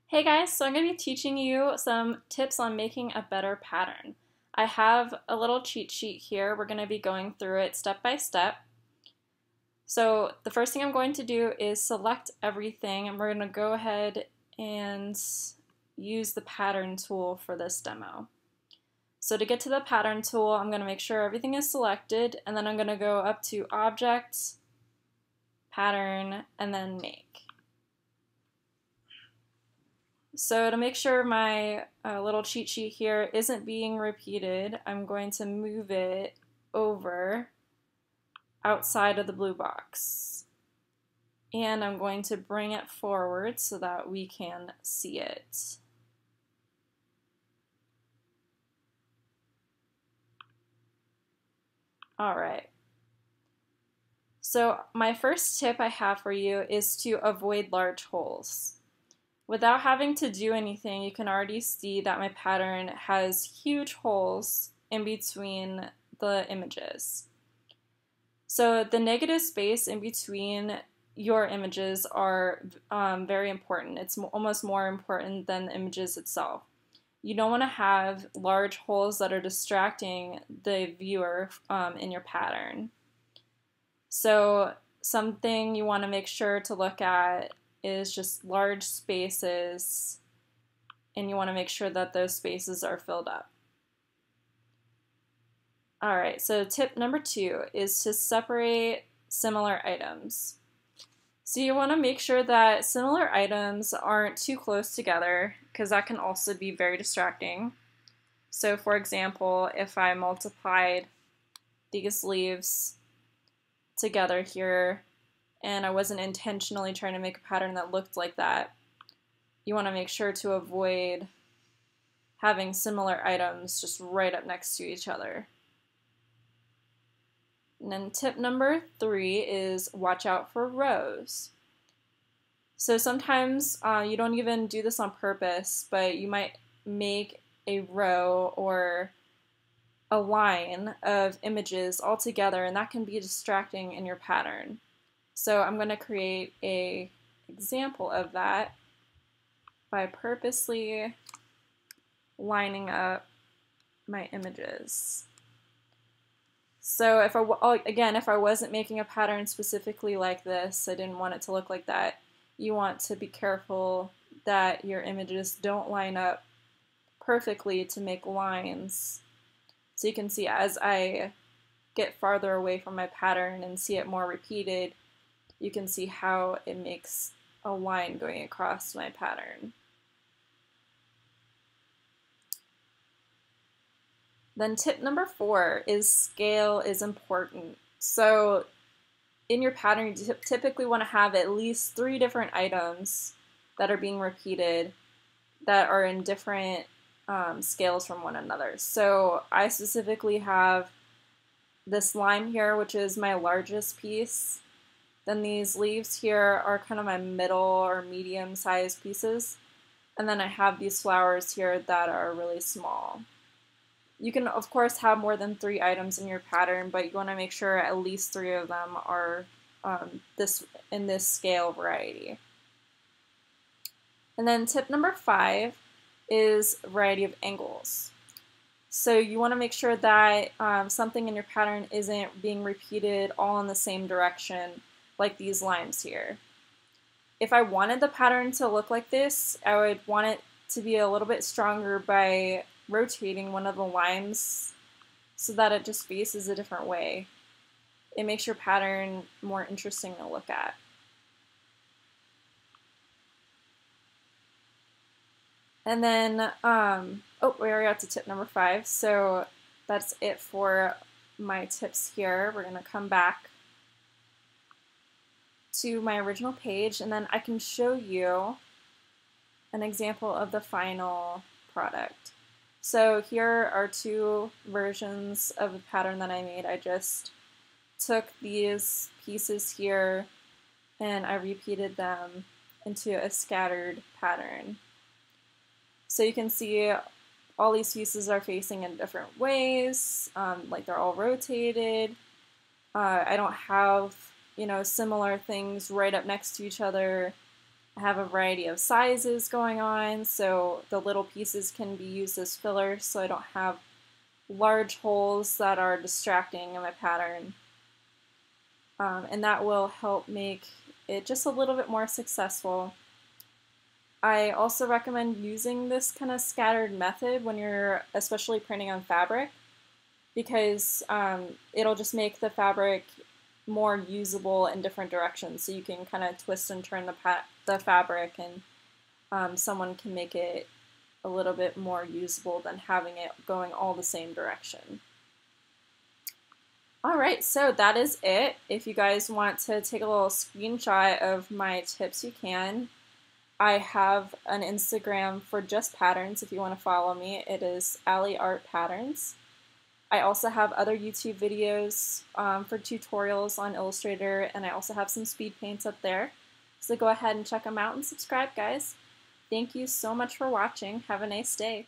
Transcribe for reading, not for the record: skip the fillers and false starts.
Hey guys, so I'm going to be teaching you some tips on making a better pattern. I have a little cheat sheet here. We're going to be going through it step by step. So the first thing I'm going to do is select everything, and we're going to go ahead and use the pattern tool for this demo. So to get to the pattern tool, I'm going to make sure everything is selected, and then I'm going to go up to Object, Pattern, and then Make. So to make sure my little cheat sheet here isn't being repeated, I'm going to move it over outside of the blue box. And I'm going to bring it forward so that we can see it. All right. So my first tip I have for you is to avoid large holes. Without having to do anything, you can already see that my pattern has huge holes in between the images. So the negative space in between your images are very important. It's almost more important than the images itself. You don't want to have large holes that are distracting the viewer in your pattern. So something you want to make sure to look at is just large spaces, and you want to make sure that those spaces are filled up. All right, so tip number 2 is to separate similar items. So you want to make sure that similar items aren't too close together, because that can also be very distracting. So for example, if I multiplied these leaves together here, and I wasn't intentionally trying to make a pattern that looked like that, you want to make sure to avoid having similar items just right up next to each other. And then tip number 3 is watch out for rows. So sometimes you don't even do this on purpose, but you might make a row or a line of images all together, and that can be distracting in your pattern. So I'm going to create an example of that by purposely lining up my images. So if I wasn't making a pattern specifically like this, I didn't want it to look like that, you want to be careful that your images don't line up perfectly to make lines. So you can see as I get farther away from my pattern and see it more repeated, you can see how it makes a line going across my pattern. Then tip number 4 is scale is important. So in your pattern, you typically want to have at least 3 different items that are being repeated that are in different scales from one another. So I specifically have this line here, which is my largest piece. Then these leaves here are kind of my middle or medium sized pieces. And then I have these flowers here that are really small. You can, of course, have more than 3 items in your pattern, but you want to make sure at least 3 of them are in this scale variety. And then tip number 5 is variety of angles. So you want to make sure that something in your pattern isn't being repeated all in the same direction, like these lines here. If I wanted the pattern to look like this, I would want it to be a little bit stronger by rotating one of the lines so that it just faces a different way. It makes your pattern more interesting to look at. And then, we already got to tip number 5, so that's it for my tips here. We're going to come back to my original page, and then I can show you an example of the final product. So here are 2 versions of the pattern that I made. I just took these pieces here and I repeated them into a scattered pattern. So you can see all these pieces are facing in different ways, like they're all rotated. I don't have, similar things right up next to each other. I have a variety of sizes going on, so the little pieces can be used as fillers so I don't have large holes that are distracting in my pattern. And that will help make it just a little bit more successful. I also recommend using this kind of scattered method when you're especially printing on fabric, because it'll just make the fabric more usable in different directions. So you can kind of twist and turn the fabric, and someone can make it a little bit more usable than having it going all the same direction. Alright, so that is it. If you guys want to take a little screenshot of my tips, you can. I have an Instagram for just patterns if you want to follow me. It is Allie Art Patterns. I also have other YouTube videos for tutorials on Illustrator, and I also have some speed paints up there. So go ahead and check them out and subscribe, guys. Thank you so much for watching. Have a nice day.